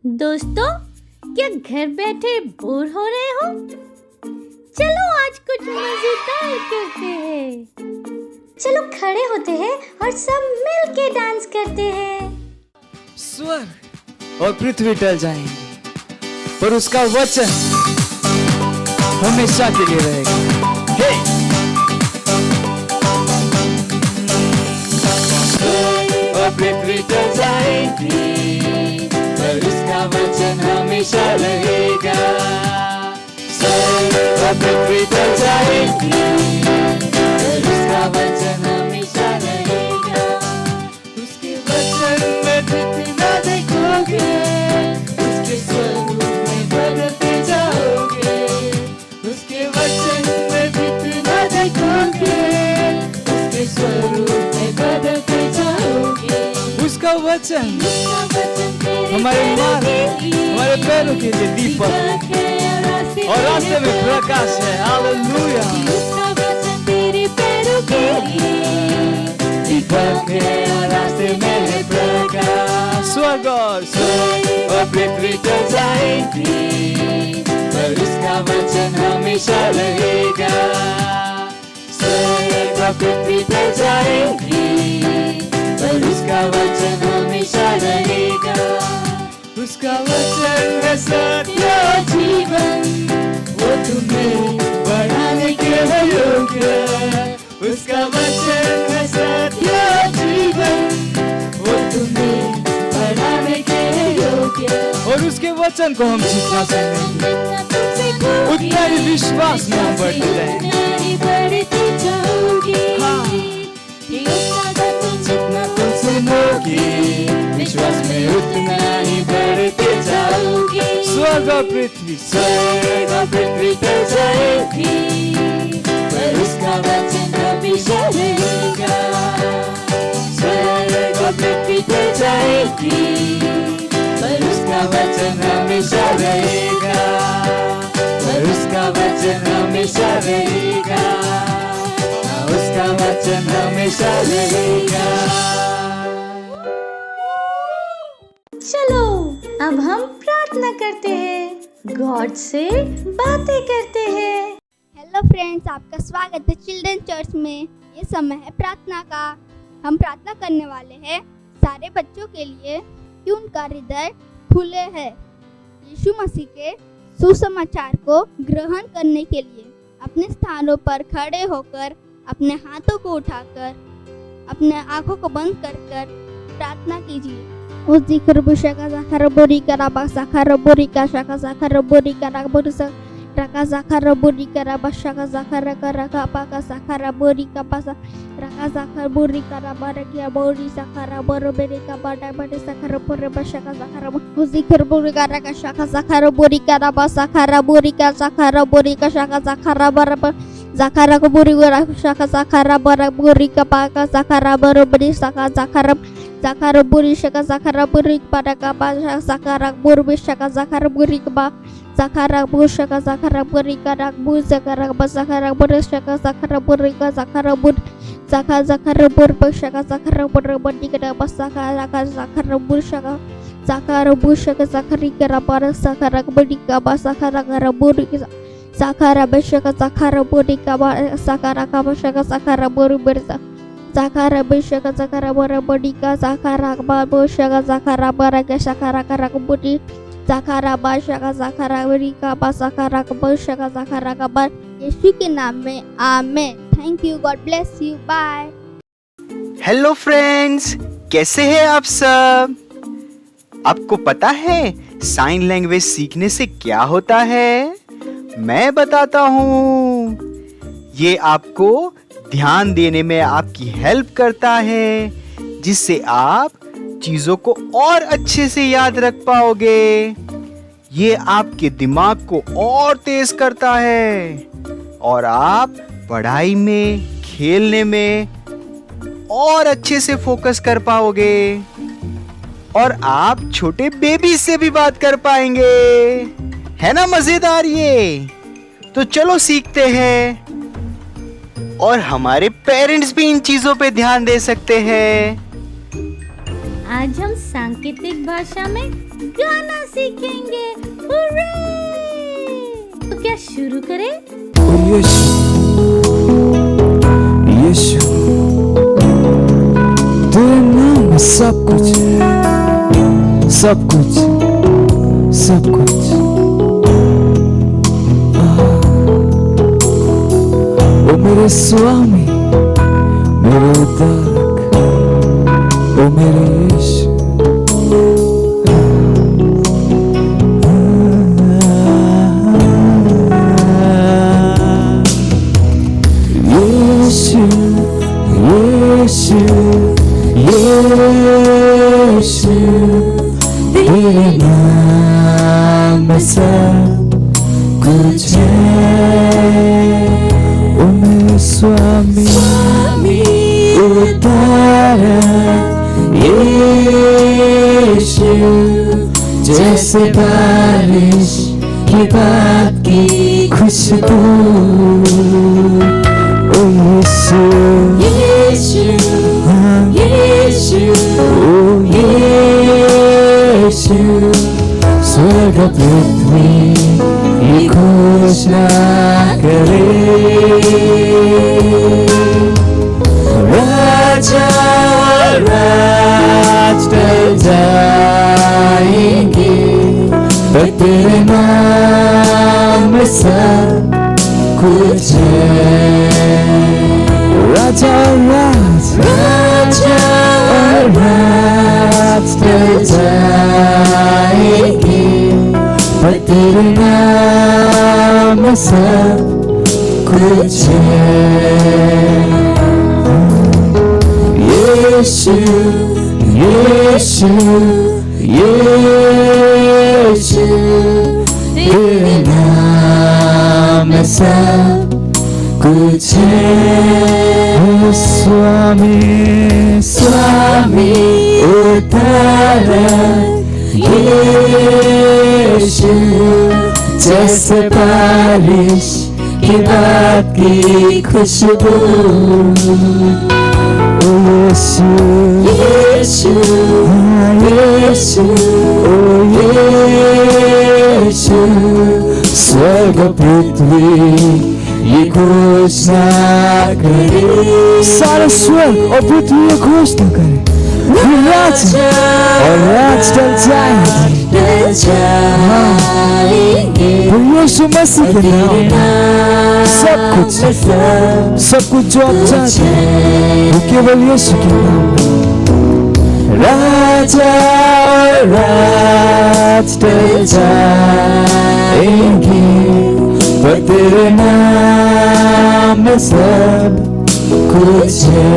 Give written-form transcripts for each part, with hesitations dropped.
दोस्तों, क्या घर बैठे बोर हो रहे हो? चलो आज कुछ मजेदार करते हैं। चलो खड़े होते हैं और सब मिल के डांस करते हैं। स्वर्ग और पृथ्वी टल जाएंगे, पर उसका वचन हमेशा के लिए रहेगा। हे! स्वर्ग और पृथ्वी टल जाएंगी, पर उसका वचन हमेशा रहेगा। स्वर्ग और पृथ्वी टल जाएंगी, पर उसका वचन हमेशा रहेगा। उसके वचन में जितना देखोगे, उसके स्वरूप में बदलते जाओगे। उसके वचन में जितना देखोगे, उसके स्वरूप में बदलते जाओगे। उसका वचन हमारे मार्ग, हमारे पैरों के लिए दीपक और रास्ते में प्रकाश है। हालेलुया। उसका वचन तेरे पैरों के लिए दीपक है और रास्ते में है प्रकाश। स्वर्ग और पृथ्वी टल जाएंगी, पर उसका वचन हमेशा रहेगा। स्वर्ग और पृथ्वी टल जाएंगी, पर उसका वचन हमेशा रहेगा। उसका वचन है सत्य जीवन, वो तुम्हें बढ़ाने के योग्य। उसका वचन है सत्य जीवन, वो तुम्हें बढ़ाने के योग्य। और उसके वचन को हम जितना सुनेंगे, उतना ही विश्वास में हम बढ़ते जाएंगे। जितना तुम सुनोगे, विश्वास में उतना ही बढ़ते जाओगे। स्वर्ग और पृथ्वी टल जाएगी, पर उसका वचन हमेशा रहेगा। स्वर्ग और पृथ्वी टल जाएगी, पर उसका वचन हमेशा रहेगा। पर उसका वचन हमेशा रहेगा। उसका वचन हमेशा रहेगा। चलो अब हम प्रार्थना करते हैं, गॉड से बातें करते हैं। हेलो फ्रेंड्स, आपका स्वागत है चिल्ड्रन चर्च में। ये समय है प्रार्थना का। हम प्रार्थना करने वाले हैं सारे बच्चों के लिए कि उनका हृदय खुले है यीशु मसीह के सुसमाचार को ग्रहण करने के लिए। अपने स्थानों पर खड़े होकर अपने हाथों को उठाकर अपने आंखों को बंद कर प्रार्थना कीजिए। उस जिक्र बुशका ज़ाखर बोरी का राबा ज़ाखर बोरी का शाका ज़ाखर बोरी का राबोरी सा रका ज़ाखर बोरी का राबा शाका ज़ाखर का रका पाका ज़ाखर बोरी का पासा रका ज़ाखर बोरी का राबा रकिया बोरी ज़ाखर बोरो बेरी का बाटा बड़े ज़ाखर बोरे बशका ज़ाखर उस जिक्र बोरी का रका शाका ज़ाखर बोरी का राबा ज़ाखर बोरी का ज़ाखर बोरी का शाका ज़ाखर बरब Zakara kuburi wara shaka zakara bara buri kapaka zakara baru beri shaka zakara buri shaka zakara buri pada kapa zakara buri shaka zakara buri kapa zakara buri shaka zakara buri karak buri zakara basakara buri shaka zakara buri ka zakara buri zakara buri shaka zakara buri beri kada basakara zakara buri shaka zakara buri shaka zakari kara bara zakara buri kapa zakara kara buri Zakara beshaka zakara buri kaba zakara kaba shaka zakara buri berza zakara beshaka zakara buri buri ka zakara babu shaka zakara bara ka zakara kara buri zakara bashaka zakara buri kaba zakara kaba shaka zakara kaba यीशु के नाम में amen. Thank you, God bless you, bye. Hello friends, कैसे हैं आप सब? आपको पता है साइन लैंग्वेज सीखने से क्या होता है? मैं बताता हूँ। ये आपको ध्यान देने में आपकी हेल्प करता है, जिससे आप चीजों को और अच्छे से याद रख पाओगे। ये आपके दिमाग को और तेज करता है और आप पढ़ाई में, खेलने में और अच्छे से फोकस कर पाओगे और आप छोटे बेबी से भी बात कर पाएंगे। है ना मजेदार ये? तो चलो सीखते हैं। और हमारे पेरेंट्स भी इन चीजों पे ध्यान दे सकते हैं। आज हम सांकेतिक भाषा में गाना सीखेंगे। हुर्रे! तो क्या शुरू करें? यीशु यीशु तेरे नाम में सब कुछ है, सब कुछ, सब कुछ। ओ मेरे स्वामी, मेरे उद्धारक, ओ मेरे यीशु। यीशु यीशु यीशु तेरे नाम में सब कुछ है। ओ मेरे स्वामी उद्धारक यीशु, जैसे बारिश की बात की खुशबू। ओ यीशु यीशु यीशु ओ यीशु, स्वर्ग पृथ्वी ये घोषणा करे। राजा राज टल जाएंगे, पर तेरे नाम में सब कुछ है। राजा राज टल जाएंगे, पर तेरे नाम में सब कुछ है। यीशु यीशु यीशु तेरे नाम में सब कुछ है। स्वामी स्वामी उद्धारक यीशु, जैसे बारिश की बात की खुशबू। यीशु यीशु यीशु ओ यीशु, स्वर्ग पृथ्वी ये घोषणा करे। सारे स्वर्ग और पृथ्वी ये घोषणा करे, राज और राज टल जाएंगे। यीशु मसीह के नाम सब कुछ जो आप चाहते हैं वो केवल यीशु के नाम में। राजा और राज टल जाएंगे, पर तेरे नाम में सब कुछ है।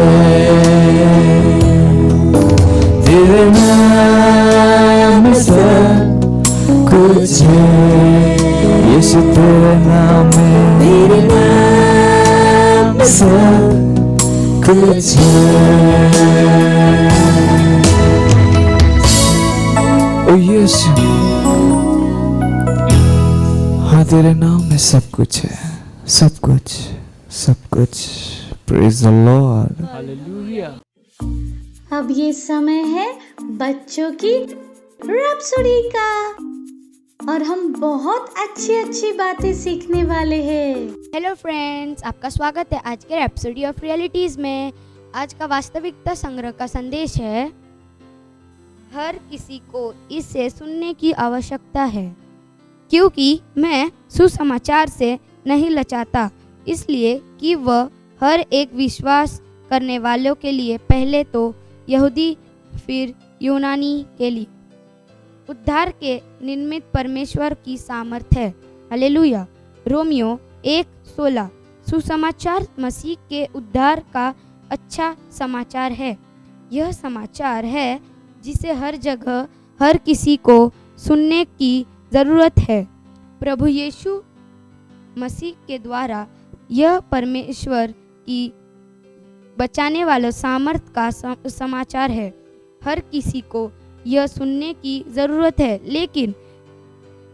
तेरे नाम में सब कुछ है। यीशु तेरे नाम में सब कुछ है। ओ यीशु, हाँ तेरे नाम में सब कुछ है, सब कुछ, सब कुछ। Praise the Lord. हालेलुया। अब ये समय है बच्चों की रैप्सोडी का, और हम बहुत अच्छी अच्छी बातें सीखने वाले हैं। हेलो फ्रेंड्स, आपका स्वागत है आज के रैप्सोडी ऑफ रियलिटीज में। आज का वास्तविकता संग्रह का संदेश है, हर किसी को इसे सुनने की आवश्यकता है, क्योंकि मैं सुसमाचार से नहीं लजाता, इसलिए कि वह हर एक विश्वास करने वालों के लिए, पहले तो यहूदी फिर यूनानी के लिए, उद्धार के निमित्त परमेश्वर की सामर्थ है। हालेलुया। रोमियो 1:16 सुसमाचार मसीह के उद्धार का अच्छा समाचार है। यह समाचार है जिसे हर जगह हर किसी को सुनने की ज़रूरत है। प्रभु यीशु मसीह के द्वारा यह परमेश्वर की बचाने वाले सामर्थ का समाचार है। हर किसी को यह सुनने की ज़रूरत है, लेकिन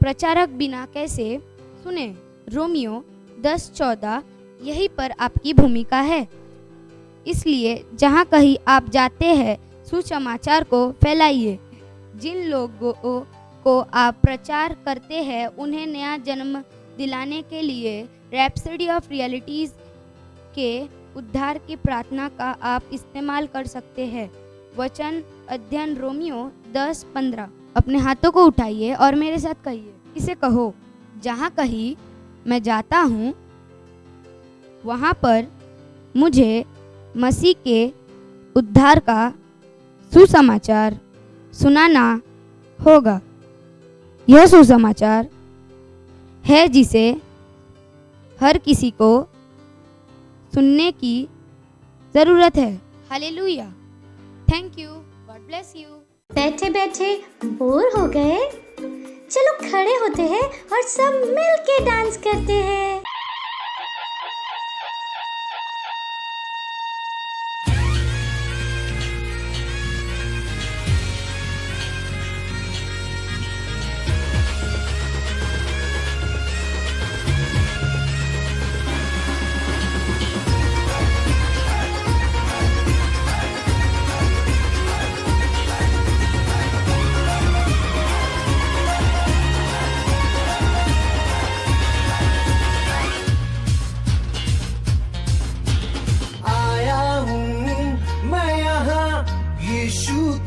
प्रचारक बिना कैसे सुने। रोमियो 10:14 यही पर आपकी भूमिका है। इसलिए जहाँ कहीं आप जाते हैं सुसमाचार को फैलाइए। जिन लोगों को आप प्रचार करते हैं उन्हें नया जन्म दिलाने के लिए रैप्सडी ऑफ रियलिटीज के उद्धार की प्रार्थना का आप इस्तेमाल कर सकते हैं। वचन अध्ययन रोमियो 10:15। अपने हाथों को उठाइए और मेरे साथ कहिए, इसे कहो, जहाँ कहीं मैं जाता हूँ वहाँ पर मुझे मसीह के उद्धार का सुसमाचार सुनाना होगा। यह सुसमाचार है जिसे हर किसी को सुनने की ज़रूरत है। Hallelujah. Thank you. God bless you. बैठे बैठे बोर हो गए? चलो खड़े होते हैं और सब मिल के डांस करते हैं।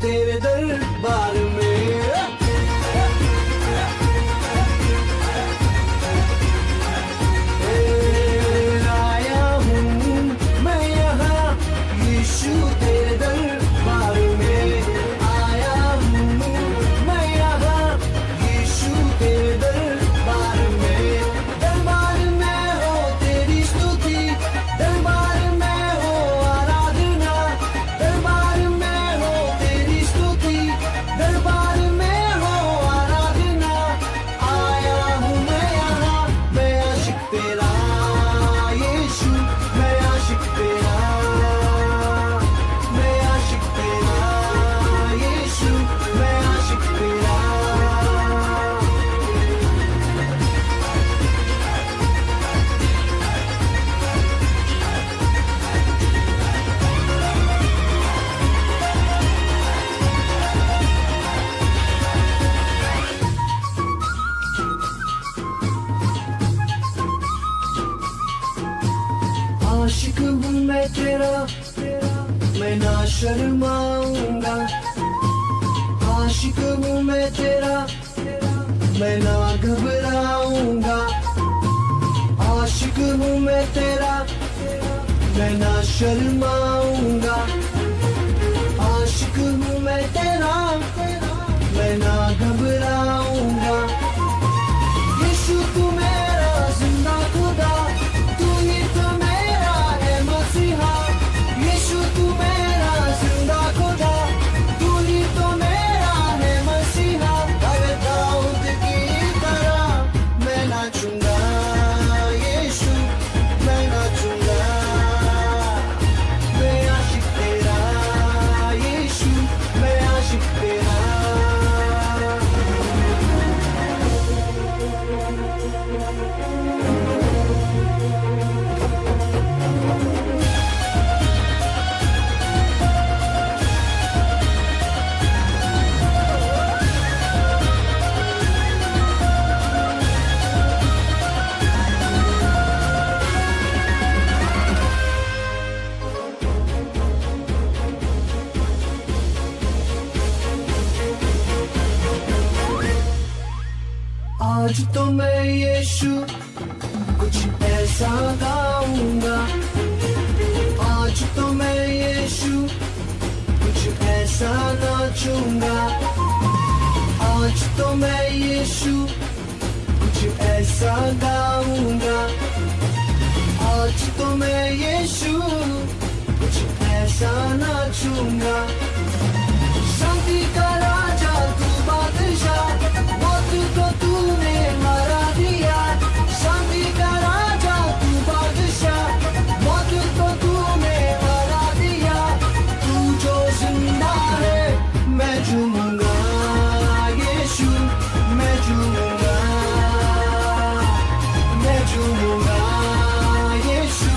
तेरे दरबार में आया हूँ मैं यहाँ, यीशु तेरे दरबार में आया हूँ मैं यहाँ, यीशु तेरे दरबार में। दरबार में हो तेरी स्तुति, दरबार में हो आराधना, दरबार में हो तेरी स्तुति, दरबार में हो आराधना। आया हूँ मैं यहाँ, मैं आशिक तेरा यीशु, मैं आशिक तेरा, मैं आशिक तेरा यीशु, मैं आशिक तेरा। आशिक हूँ मैं तेरा, मैं ना शर्माऊंगा। आशिक हूँ मैं तेरा, मैं ना घबराऊंगा। आशिक हूँ मैं तेरा, मैं ना शर्माऊंगा। आशिक हूँ मैं तेरा, मैं ना घबराऊंगा। यीशु तू मेरा जिंदा खुदा, तू ही तो मेरा है मसीहा। यीशु तू मेरा जिंदा खुदा, तू ही तो मेरा है मसीहा। अरे दाऊद की तरह मैं नाचूंगा यीशु, मैं नाचूंगा। मैं आशिक तेरा यीशु, मैं आशिक तेरा। आज तो मैं यीशु कुछ ऐसा गाऊंगा। आज तो मैं यीशु कुछ ऐसा नाचूंगा। आज तो मैं यीशु कुछ ऐसा गाऊंगा। आज तो मैं यीशु कुछ ऐसा नाचूंगा। शांति का राजा तू बादशाह, मौत को तूने हरा दिया। शांति का राजा तू बादशाह, मौत को तूने हरा दिया। तू जो जिंदा है मैं झूमूंगा यीशु, मैं झूमूंगा, मैं झूमूंगा यीशु,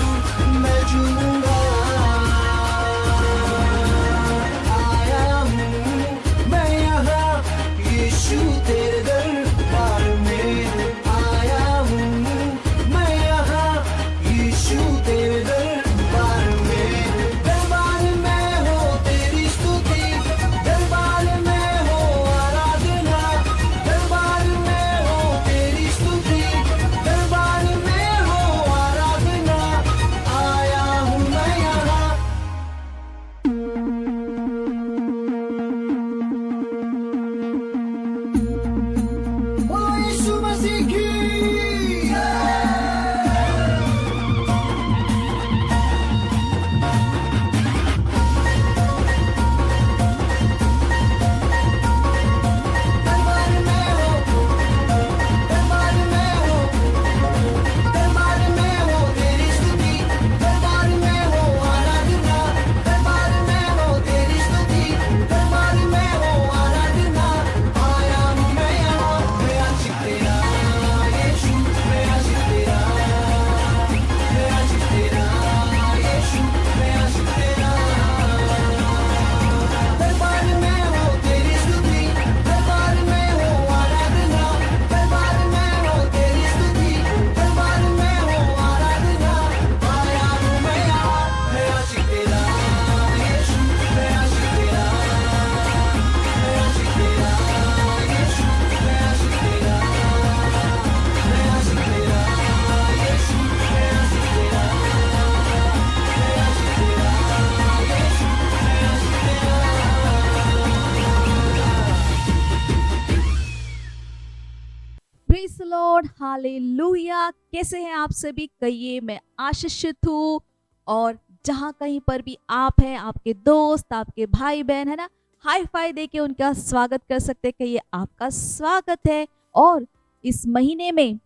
लॉर्ड, हालेलुया। कैसे हैं आप सभी? कहिए मैं आशीषित हूँ। और जहाँ कहीं पर भी आप हैं, आपके दोस्त, आपके भाई बहन है ना, हाई फाई दे के उनका स्वागत कर सकते। कहिए आपका स्वागत है। और इस महीने में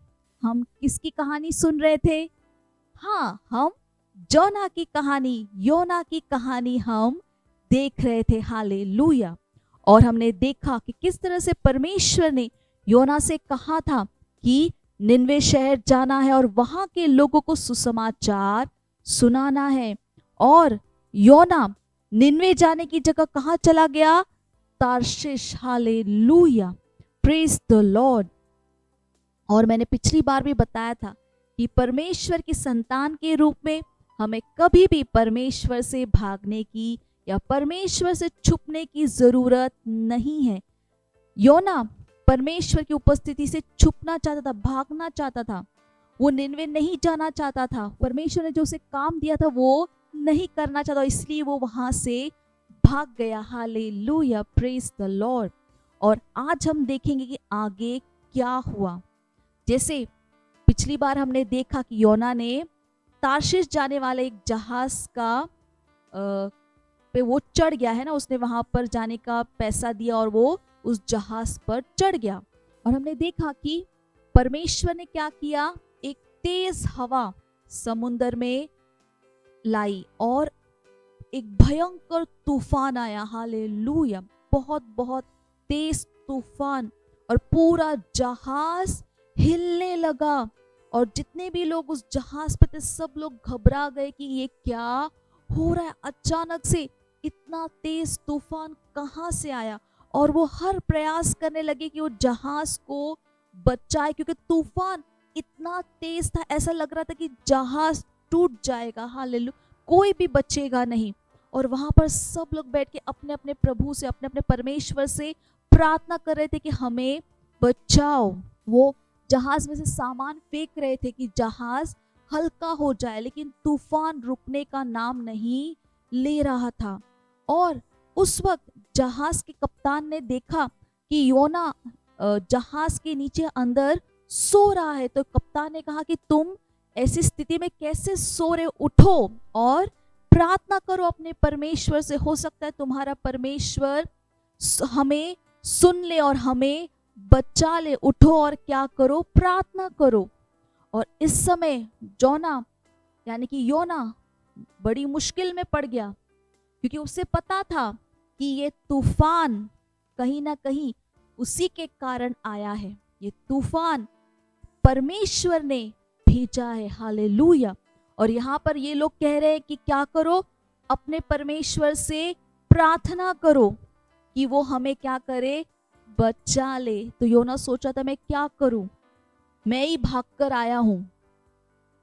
हम किसकी कहानी सुन रहे थे? हाँ, हम जोना की कहानी, योना की कहानी हम देख रहे थे। हालेलुया। और हमने देखा कि किस तरह से परमेश्वर ने योना से कहा था कि निनवे शहर जाना है और वहां के लोगों को सुसमाचार सुनाना है। और योना निनवे जाने की जगह कहाँ चला गया? Tarshish. Hallelujah, praise the Lord. और मैंने पिछली बार भी बताया था कि परमेश्वर की संतान के रूप में हमें कभी भी परमेश्वर से भागने की या परमेश्वर से छुपने की जरूरत नहीं है। योना परमेश्वर की उपस्थिति से छुपना चाहता था, भागना चाहता था। वो निनवे नहीं जाना चाहता था। परमेश्वर ने जो उसे काम दिया था वो नहीं करना चाहता, इसलिए वो वहां से भाग गया। Hallelujah, praise the Lord. और आज हम देखेंगे कि आगे क्या हुआ। जैसे पिछली बार हमने देखा कि योना ने तार्शिश जाने वाले एक जहाज का पे वो चढ़ गया है ना, उसने वहां पर जाने का पैसा दिया और वो उस जहाज पर चढ़ गया। और हमने देखा कि परमेश्वर ने क्या किया, एक तेज हवा समुद्र में लाई और एक भयंकर तूफान आया। हालेलुया, बहुत बहुत तेज तूफान, और पूरा जहाज हिलने लगा। और जितने भी लोग उस जहाज पे थे सब लोग घबरा गए कि ये क्या हो रहा है। अचानक से इतना तेज तूफान कहाँ से आया? और वो हर प्रयास करने लगे कि वो जहाज को बचाए, क्योंकि तूफान इतना तेज था, ऐसा लग रहा था कि जहाज टूट जाएगा। हालेलुया, कोई भी बचेगा नहीं। और वहां पर सब लोग बैठ के अपने अपने प्रभु से, अपने अपने परमेश्वर से प्रार्थना कर रहे थे कि हमें बचाओ। वो जहाज में से सामान फेंक रहे थे कि जहाज हल्का हो जाए, लेकिन तूफान रुकने का नाम नहीं ले रहा था। और उस वक्त जहाज के कप्तान ने देखा कि योना जहाज के नीचे अंदर सो रहा है। तो कप्तान ने कहा कि तुम ऐसी स्थिति में कैसे सो रहे? उठो और प्रार्थना करो अपने परमेश्वर से। हो सकता है तुम्हारा परमेश्वर हमें सुन ले और हमें बचा ले। उठो और क्या करो? प्रार्थना करो। और इस समय जोना यानी कि योना बड़ी मुश्किल में पड़ गया, क्योंकि उसे पता था कि ये तूफान कहीं ना कहीं उसी के कारण आया है। ये तूफान परमेश्वर ने भेजा है। हालेलुया। और यहाँ पर ये लोग कह रहे हैं कि क्या करो? अपने परमेश्वर से प्रार्थना करो कि वो हमें क्या करे? बचा ले। तो योना सोचा था मैं क्या करूं, मैं ही भागकर आया हूं।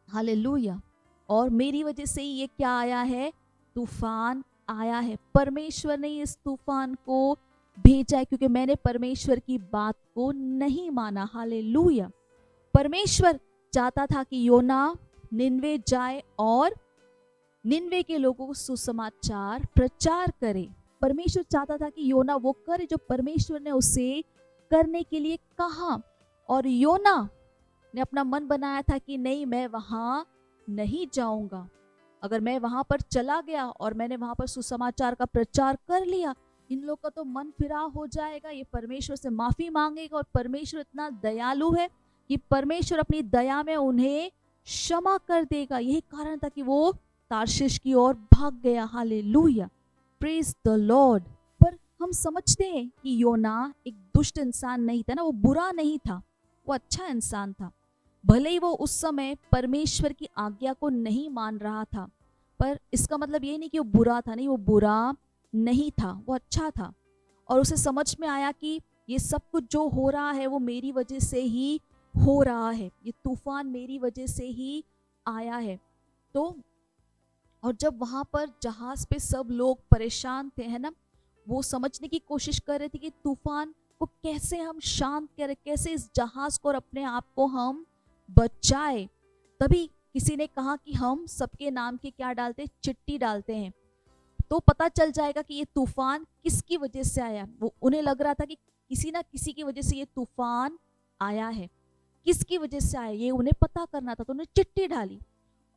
हालेलुया। और मेरी वजह से ही ये क्या आया है? तूफान आया है। परमेश्वर ने इस तूफान को भेजा है क्योंकि मैंने परमेश्वर की बात को नहीं माना। हालेलुया। परमेश्वर चाहता था कि योना निनवे जाए और निनवे के लोगों को सुसमाचार प्रचार करे। परमेश्वर चाहता था कि योना वो करे जो परमेश्वर ने उसे करने के लिए कहा। और योना ने अपना मन बनाया था कि नहीं, मैं वहां नहीं जाऊंगा। अगर मैं वहां पर चला गया और मैंने वहां पर सुसमाचार का प्रचार कर लिया, इन लोग का तो मन फिराव हो जाएगा, ये परमेश्वर से माफी मांगेगा। और परमेश्वर इतना दयालु है कि परमेश्वर अपनी दया में उन्हें क्षमा कर देगा। यही कारण था कि वो तार्शिश की ओर भाग गया। Hallelujah, praise the Lord. पर हम समझते हैं कि योना एक दुष्ट इंसान नहीं था ना, वो बुरा नहीं था, वो अच्छा इंसान था। भले ही वो उस समय परमेश्वर की आज्ञा को नहीं मान रहा था, पर इसका मतलब ये नहीं कि वो बुरा था। नहीं, वो बुरा नहीं था, वो अच्छा था। और उसे समझ में आया कि ये सब कुछ जो हो रहा है वो मेरी वजह से ही हो रहा है, ये तूफान मेरी वजह से ही आया है। तो और जब वहां पर जहाज पे सब लोग परेशान थे, है ना, वो समझने की कोशिश कर रहे थे कि तूफान को कैसे हम शांत करें, कैसे इस जहाज को और अपने आप को हम बचाए। तभी किसी ने कहा कि हम सबके नाम की क्या डालते हैं? चिट्ठी डालते हैं, तो पता चल जाएगा कि ये तूफान किसकी वजह से आया। वो उन्हें लग रहा था कि किसी ना किसी की वजह से ये तूफान आया है। किसकी वजह से आया ये उन्हें पता करना था, तो उन्हें चिट्ठी डाली।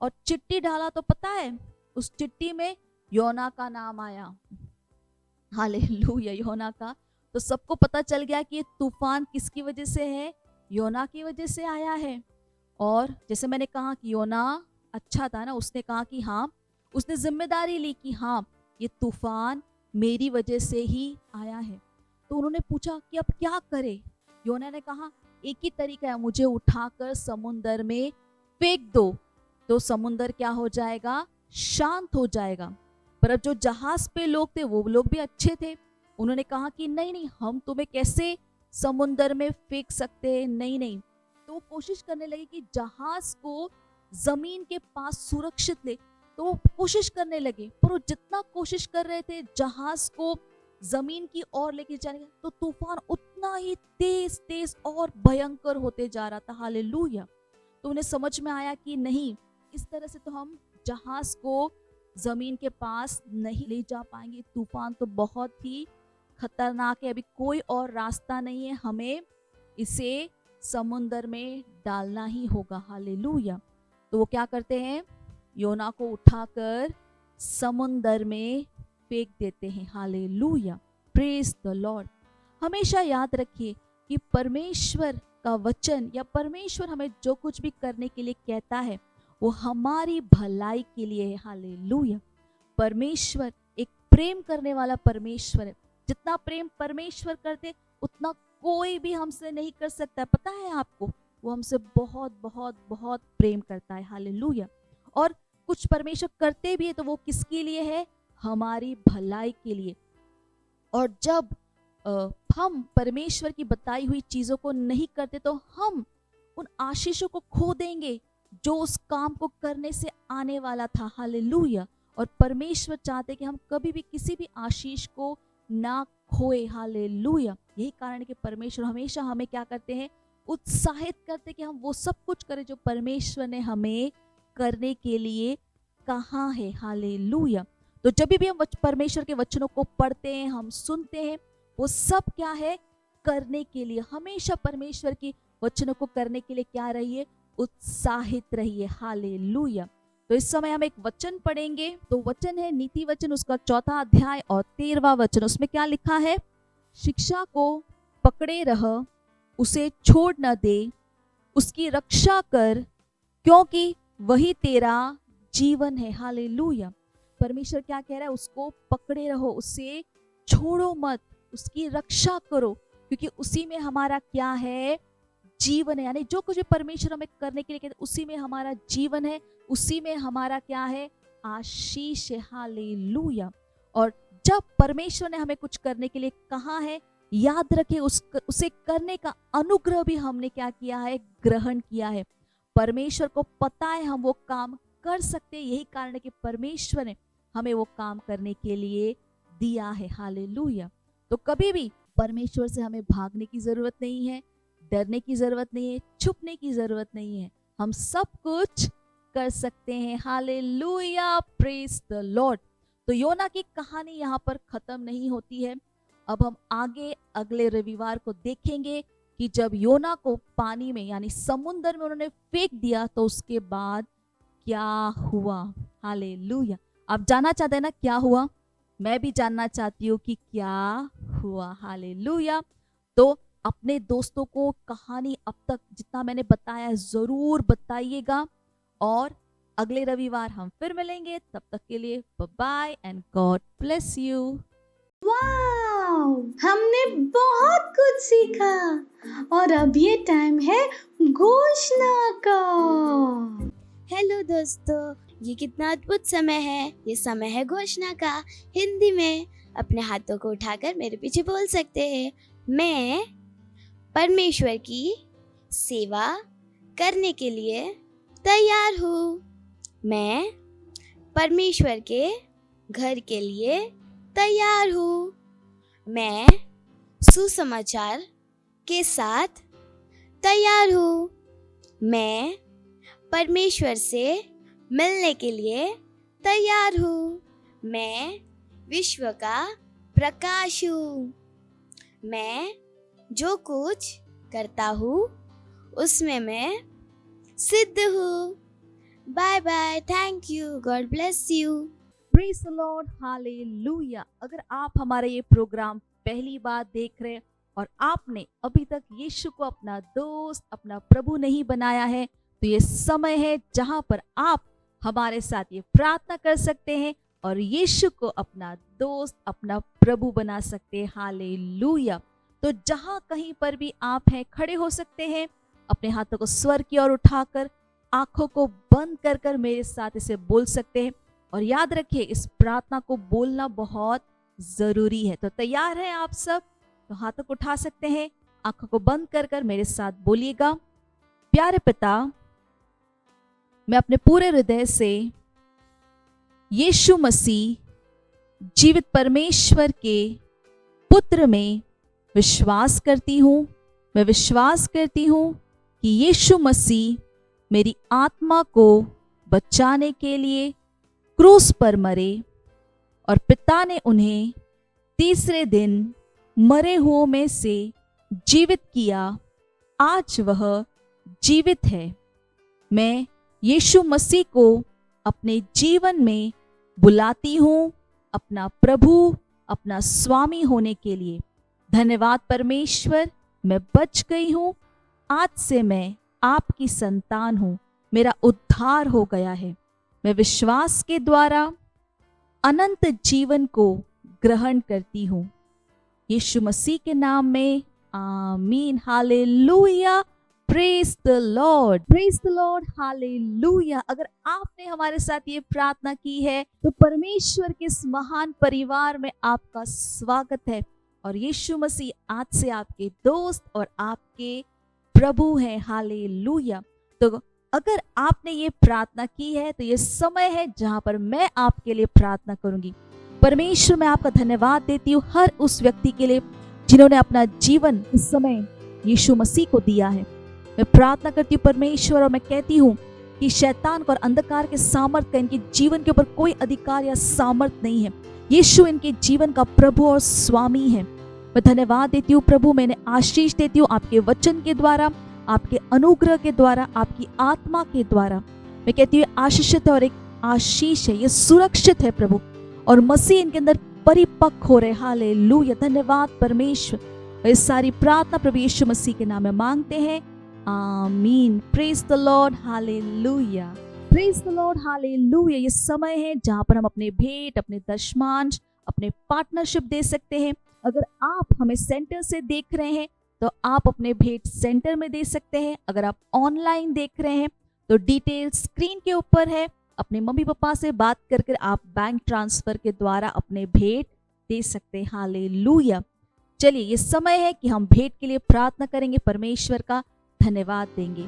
और चिट्ठी डाला तो पता है उस चिट्ठी में योना का नाम आया। हालेलुया, योना का। तो सबको पता चल गया कि ये तूफान किसकी वजह से है, योना की वजह से आया है। और जैसे मैंने कहा कि योना अच्छा था ना, उसने कहा कि हाँ, उसने जिम्मेदारी ली कि हाँ ये तूफान मेरी वजह से ही आया है। तो उन्होंने पूछा कि अब क्या करे। योना ने कहा एक ही तरीका है, मुझे उठाकर समुंदर में फेंक दो तो समुंदर क्या हो जाएगा, शांत हो जाएगा। पर अब जो जहाज पे लोग थे वो लोग भी अच्छे थे, उन्होंने कहा कि नहीं नहीं, हम तुम्हें कैसे समुंदर में फेंक सकते हैं, नहीं नहीं। तो वो कोशिश करने लगे कि जहाज को जमीन के पास सुरक्षित ले, तो वो कोशिश करने लगे। पर वो जितना कोशिश कर रहे थे जहाज को जमीन की ओर लेके जाने का, तो तूफान उतना ही तेज तेज और भयंकर होते जा रहा था। हालेलुया। तो उन्हें समझ में आया कि नहीं, इस तरह से तो हम जहाज को जमीन के पास नहीं ले जा पाएंगे, तूफान तो बहुत ही खतरनाक है, अभी कोई और रास्ता नहीं है, हमें इसे समुंदर में डालना ही होगा। हालेलुया। तो वो क्या करते हैं, योना को उठाकर समुंदर में फेंक देते हैं। Hallelujah, praise the Lord. हमेशा याद रखिए कि परमेश्वर का वचन या परमेश्वर हमें जो कुछ भी करने के लिए कहता है वो हमारी भलाई के लिए है। हालेलुया। परमेश्वर एक प्रेम करने वाला परमेश्वर है। जितना प्रेम परमेश्वर करते उतना कोई भी हमसे नहीं कर सकता है। पता है आपको, वो हमसे बहुत बहुत बहुत प्रेम करता है। हालेलुया। और कुछ परमेश्वर करते भी है तो वो किसके लिए है, हमारी भलाई के लिए। और जब हम परमेश्वर की बताई हुई चीजों को नहीं करते तो हम उन आशीषों को खो देंगे जो उस काम को करने से आने वाला था। हालेलुया। और परमेश्वर चाहते कि हम कभी भी किसी भी आशीष को ना खोए। हालेलुया। यही कारण है कि परमेश्वर हमेशा हमें क्या करते हैं, उत्साहित करते कि हम वो सब कुछ करें जो परमेश्वर ने हमें करने के लिए कहा है। हालेलुया। तो जब भी हम परमेश्वर के वचनों को पढ़ते हैं, हम सुनते हैं, वो सब क्या है, करने के लिए। हमेशा परमेश्वर की वचनों को करने के लिए क्या रहिए, उत्साहित रहिए। हालेलुया। तो इस समय हम एक वचन पढ़ेंगे। तो वचन है नीति वचन, उसका 4 अध्याय और 13वां वचन। उसमें क्या लिखा है, शिक्षा को पकड़े रह, उसे छोड़ न दे, उसकी रक्षा कर, क्योंकि वही तेरा जीवन है। हालेलुया। परमेश्वर क्या कह रहा है, उसको पकड़े रहो, उसे छोड़ो मत, उसकी रक्षा करो, क्योंकि उसी में हमारा क्या है, जीवन है। यानी जो कुछ भी परमेश्वर हमें करने के लिए कहते उसी में हमारा जीवन है, उसी में हमारा क्या है, आशीष है। हालेलुया। और जब परमेश्वर ने हमें कुछ करने के लिए कहा है, याद रखे उसे करने का अनुग्रह भी हमने क्या किया है, ग्रहण किया है। परमेश्वर को पता है हम वो काम कर सकते हैं, यही कारण है कि परमेश्वर ने हमें वो काम करने के लिए दिया है। हालेलुया। तो कभी भी परमेश्वर से हमें भागने की जरूरत नहीं है, डरने की जरूरत नहीं है, छुपने की जरूरत नहीं है, हम सब कुछ कर सकते हैं। Hallelujah, praise the Lord. तो योना की कहानी यहाँ पर खत्म नहीं होती है। अब हम आगे अगले रविवार को देखेंगे कि जब योना को पानी में यानी समुंदर में उन्होंने फेंक दिया तो उसके बाद क्या हुआ। हालेलुया। आप जानना चाहते हैं ना क्या हुआ, मैं भी जानना चाहती हूँ कि क्या हुआ। हालेलुया। तो अपने दोस्तों को कहानी अब तक जितना मैंने बताया जरूर बताइएगा, और अगले रविवार हम फिर मिलेंगे। तब तक के लिए bye bye and God bless you. Wow, हमने बहुत कुछ सीखा और अब ये टाइम है घोषणा का। हेलो दोस्तों, ये कितना अद्भुत समय है। ये समय है घोषणा का। हिंदी में अपने हाथों को उठाकर मेरे पीछे बोल सकते हैं, मैं परमेश्वर की सेवा करने के लिए तैयार हूँ। मैं परमेश्वर के घर के लिए तैयार हूँ। मैं सुसमाचार के साथ तैयार हूँ। मैं परमेश्वर से मिलने के लिए तैयार हूँ। मैं विश्व का प्रकाश हूँ। मैं जो कुछ करता हूँ उसमें मैं सिद्ध हूँ। Bye bye, thank you, God bless you. Praise the Lord, hallelujah. अगर आप हमारा ये प्रोग्राम पहली बार देख रहे हैं और आपने अभी तक यीशु को अपना दोस्त, अपना प्रभु नहीं बनाया है, तो ये समय है जहां पर आप हमारे साथ ये प्रार्थना कर सकते हैं और यीशु को अपना दोस्त, अपना प्रभु बना सकते हैं। हालेलुया। तो जहां कहीं पर भी आप हैं, खड़े हो सकते हैं, अपने हाथों को स्वर की ओर उठाकर, आंखों को बंद कर कर मेरे साथ इसे बोल सकते हैं। और याद रखिए, इस प्रार्थना को बोलना बहुत जरूरी है। तो तैयार हैं आप सब? तो हाथों को उठा सकते हैं, आंखों को बंद कर कर मेरे साथ बोलिएगा। प्यारे पिता, मैं अपने पूरे हृदय से यीशु मसीह जीवित परमेश्वर के पुत्र में विश्वास करती हूँ। मैं विश्वास करती हूँ कि यीशु मसीह मेरी आत्मा को बचाने के लिए क्रूस पर मरे और पिता ने उन्हें तीसरे दिन मरे हुओं में से जीवित किया। आज वह जीवित है। मैं यीशु मसीह को अपने जीवन में बुलाती हूँ अपना प्रभु, अपना स्वामी होने के लिए। धन्यवाद परमेश्वर, मैं बच गई हूँ। आज से मैं आपकी संतान हूँ। मेरा उद्धार हो गया है। मैं विश्वास के द्वारा अनंत जीवन को ग्रहण करती हूँ। यीशु मसीह के नाम में आमीन। Hallelujah. Praise the Lord, praise the Lord, hallelujah. अगर आपने हमारे साथ ये प्रार्थना की है तो परमेश्वर के इस महान परिवार में आपका स्वागत है। और यीशु मसीह आज से आपके दोस्त और आपके प्रभु हैं। हालेलुया। तो अगर आपने ये प्रार्थना की है तो ये समय है जहां पर मैं आपके लिए प्रार्थना करूंगी। परमेश्वर, मैं आपका धन्यवाद देती हूँ हर उस व्यक्ति के लिए जिन्होंने अपना जीवन इस समय यीशु मसीह को दिया है। मैं प्रार्थना करती हूँ परमेश्वर, और मैं कहती हूँ कि शैतान को और अंधकार के सामर्थ का इनके जीवन के ऊपर कोई अधिकार या सामर्थ नहीं है। यीशु इनके जीवन का प्रभु और स्वामी है। मैं धन्यवाद देती हूँ प्रभु, मैंने आशीष देती हूँ आपके वचन के द्वारा, आपके अनुग्रह के द्वारा, आपकी आत्मा के द्वारा। मैं कहती हूँ आशीषित है और एक आशीष है, ये सुरक्षित है प्रभु, और मसीह इनके अंदर परिपक्व हो रहे। हालेलुया। धन्यवाद परमेश्वर। इस सारी प्रार्थना प्रभु यीशु मसीह के नाम में मांगते हैं, आमीन। Praise the Lord, hallelujah. Praise the Lord, hallelujah. ये समय है जहां पर हम अपने भेंट, अपने दशमांश, अपने पार्टनरशिप दे सकते हैं। अगर आप हमें सेंटर से देख रहे हैं तो आप अपने भेंट सेंटर में दे सकते हैं। अगर आप ऑनलाइन देख रहे हैं तो डिटेल स्क्रीन के ऊपर है। अपने मम्मी पापा से बात करके आप बैंक ट्रांसफर के द्वारा अपने भेंट दे सकते हैं। हालेलुया। चलिए, ये समय है कि हम भेंट के लिए प्रार्थना करेंगे, परमेश्वर का धन्यवाद देंगे।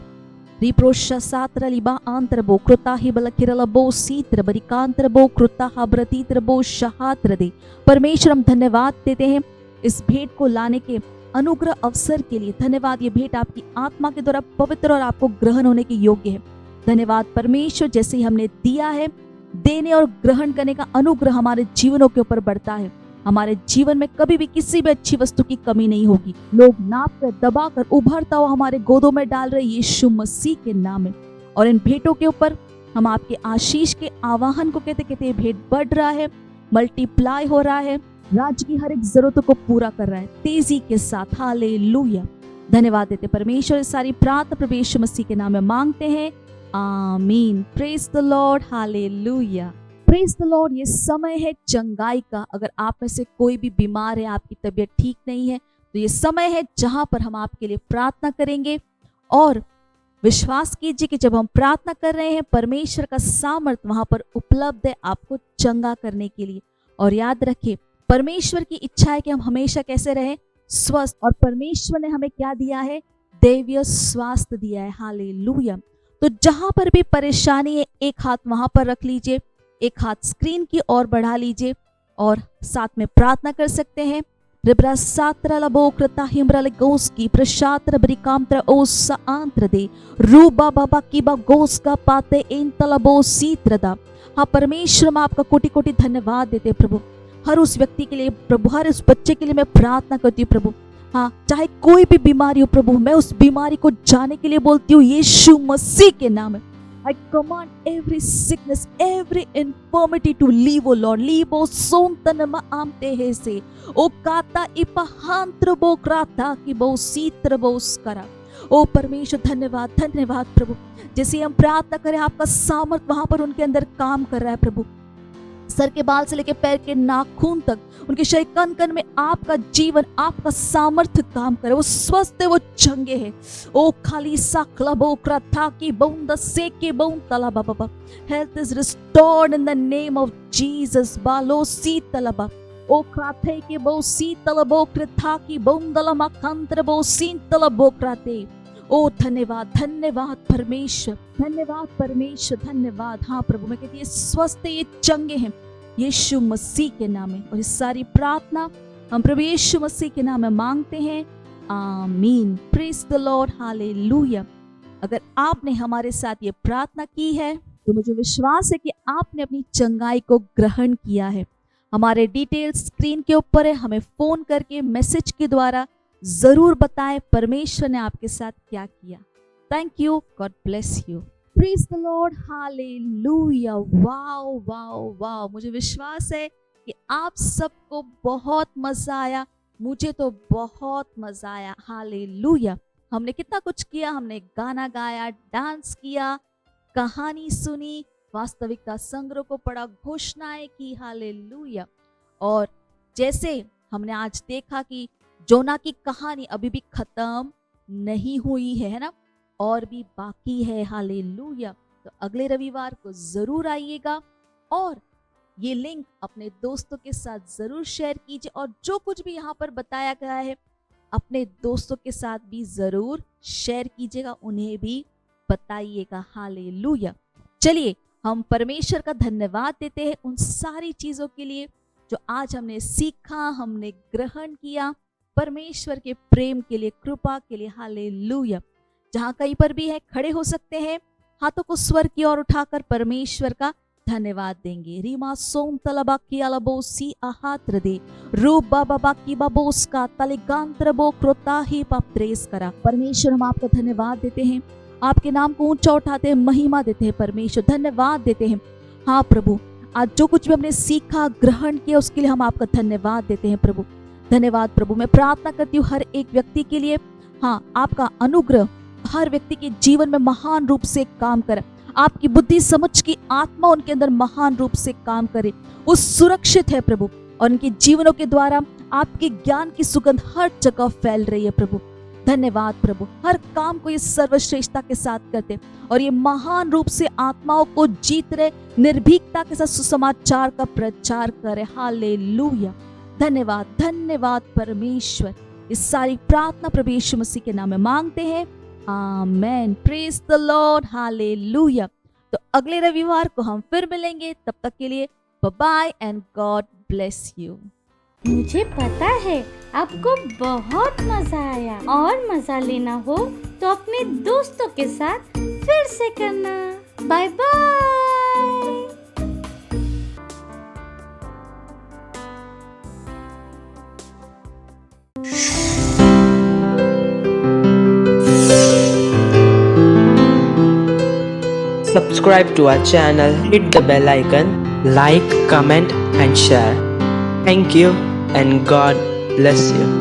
रिप्रोशा सात्र लिबा आंतरबो कृता ही बलकिरलबो सीत्र बरिकांतरबो कृता हब्रतीत्रबो शहात्र दे। परमेश्वर, हम धन्यवाद देते हैं इस भेंट को लाने के अनुग्रह अवसर के लिए। धन्यवाद, ये भेंट आपकी आत्मा के द्वारा पवित्र और आपको ग्रहण होने के योग्य है। धन्यवाद परमेश्वर, जैसे ही हमने दिया है, देने और ग्रहण करने का अनुग्रह हमारे जीवनों के ऊपर बढ़ता है। हमारे जीवन में कभी भी किसी भी अच्छी वस्तु की कमी नहीं होगी। लोग नाप कर, दबा कर, उभरता हुआ हमारे गोदों में डाल रहे यीशु मसीह के नाम में। और इन भेंटों के ऊपर हम आपके आशीष के आवाहन को कहते कहते भेंट बढ़ रहा है, मल्टीप्लाई हो रहा है, राज्य की हर एक जरूरतों को पूरा कर रहा है तेजी के साथ। हालेलुया। धन्यवाद देते परमेश्वर। इस सारी प्रार्थना प्रभु यीशु मसीह के नाम में मांगते हैं, आमीन। Praise the Lord, hallelujah. Praise the Lord. ये समय है चंगाई का। अगर आप में से कोई भी बीमार है, आपकी तबीयत ठीक नहीं है, तो ये समय है जहां पर हम आपके लिए प्रार्थना करेंगे। और विश्वास कीजिए कि जब हम प्रार्थना कर रहे हैं, परमेश्वर का सामर्थ्य वहां पर उपलब्ध है आपको चंगा करने के लिए। और याद रखिए, परमेश्वर की इच्छा है कि हम हमेशा कैसे रहें? स्वस्थ। और परमेश्वर ने हमें क्या दिया है? दैवीय स्वास्थ्य दिया है। हालेलुया। तो जहां पर भी परेशानी है, एक हाथ वहां पर रख लीजिए, एक हाथ स्क्रीन की ओर बढ़ा लीजिए और साथ में प्रार्थना कर सकते हैं। रिब्रा सात्र लबो कृता हिम्रा लगोस की प्रशात्र ब्रिकामत्र ओस आंत्र दे रूबा बाबा की बा गोस का पाते इन तलबो सीत्रदा। हाँ परमेश्वर, हम आपका कोटि कोटि धन्यवाद देते प्रभु। हर उस व्यक्ति के लिए प्रभु, हर उस बच्चे के लिए मैं प्रार्थना करती हूँ प्रभु, हाँ, चाहे कोई भी बीमारी हो प्रभु, मैं उस बीमारी को जाने के लिए बोलती हूँ यीशु मसीह के नाम में। I command every sickness, every infirmity to leave, O Lord. Leave, O sontanama amte hese. O kata ipahantra bo krata ki bo sitra bo skara. ओ परमेश्वर धन्यवाद, धन्यवाद प्रभु। जैसे हम प्रार्थना करें, आपका सामर्थ वहां पर उनके अंदर काम कर रहा है प्रभु। सर के बाल से लेकर पैर के नाखून तक, उनके शरीर कण कण में आपका जीवन, आपका सामर्थ्य काम करे। वो स्वस्थ है, वो चंगे है। ओ खाली सा क्लबो क्रथा की बौंद से के बौंद तला बाबा। Health is restored in the name of Jesus. बालो सी तलबा ओ क्राथे के बो सी तलबो कृथा की बौंदलमा कंत्र बो सी तलबो क्राते। ओ धन्यवाद, धन्यवाद परमेश्वर, धन्यवाद परमेश्वर, धन्यवाद। हाँ प्रभु, मैं कहती है स्वस्थ ये चंगे हैं यीशु मसीह के नाम में। और इस सारी प्रार्थना हम प्रभु यीशु मसीह के नाम में मांगते हैं, आमीन। Praise the Lord, hallelujah. अगर आपने हमारे साथ ये प्रार्थना की है तो मुझे विश्वास है कि आपने अपनी चंगाई को ग्रहण किया है। हमारे डिटेल्स स्क्रीन के ऊपर है, हमें फोन करके मैसेज के द्वारा जरूर बताएं परमेश्वर ने आपके साथ क्या किया। Thank you, God bless you. Praise the Lord, hallelujah. Wow wow wow, मुझे विश्वास है कि आप सबको बहुत मजा आया। मुझे तो बहुत मजा आया, हालेलुया। हमने कितना कुछ किया, हमने गाना गाया, डांस किया, कहानी सुनी, वास्तविकता संग्रह को पढ़ा, घोषणाएं की, हालेलुया। और जैसे हमने आज देखा कि जोना की कहानी अभी भी खत्म नहीं हुई है ना, और भी बाकी है, हालेलुया। तो अगले रविवार को जरूर आइएगा और ये लिंक अपने दोस्तों के साथ जरूर शेयर कीजिए। और जो कुछ भी यहाँ पर बताया गया है अपने दोस्तों के साथ भी जरूर शेयर कीजिएगा, उन्हें भी बताइएगा, हालेलुया। चलिए हम परमेश्वर का धन्यवाद देते हैं उन सारी चीजों के लिए जो आज हमने सीखा, हमने ग्रहण किया, परमेश्वर के प्रेम के लिए, कृपा के लिए, हालेलुया। जहाँ कहीं पर भी है खड़े हो सकते हैं, हाथों को स्वर की ओर उठाकर परमेश्वर का धन्यवाद देंगे। रीमा सोम तलबा की अलबो सी आहात्र दे रूप बाबा की बाबोस का तलिगांत्र बो क्रोता ही पाप्त्रेस करा। परमेश्वर हम आपका धन्यवाद देते हैं, आपके नाम को ऊंचा उठाते हैं, महिमा देते हैं परमेश्वर, धन्यवाद देते हैं। हाँ प्रभु, आज जो कुछ भी हमने सीखा, ग्रहण किया, उसके लिए हम आपका धन्यवाद देते हैं प्रभु। धन्यवाद प्रभु। मैं प्रार्थना करती हूँ हर एक व्यक्ति के लिए, हाँ आपका अनुग्रह हर व्यक्ति के जीवन में महान रूप से काम करे। आपकी बुद्धि समझ की आत्मा उनके अंदर महान रूप से काम करे। वो सुरक्षित है प्रभु, और उनके जीवनों के द्वारा आपके ज्ञान की सुगंध हर जगह फैल रही है प्रभु। धन्यवाद प्रभु। हर काम को ये सर्वश्रेष्ठता के साथ करते और ये महान रूप से आत्माओं को जीत रहे, निर्भीकता के साथ सुसमाचार का प्रचार करे, हालेलुया। धन्यवाद, धन्यवाद परमेश्वर। इस सारी प्रार्थना प्रभु यीशु मसीह के नाम में मांगते हैं, amen. Praise the Lord, hallelujah. तो अगले रविवार को हम फिर मिलेंगे, तब तक के लिए bye bye and God bless you. मुझे पता है आपको बहुत मजा आया, और मजा लेना हो तो अपने दोस्तों के साथ फिर से करना। Bye bye. Subscribe to our channel, hit the bell icon, like, comment and share. Thank you and God bless you.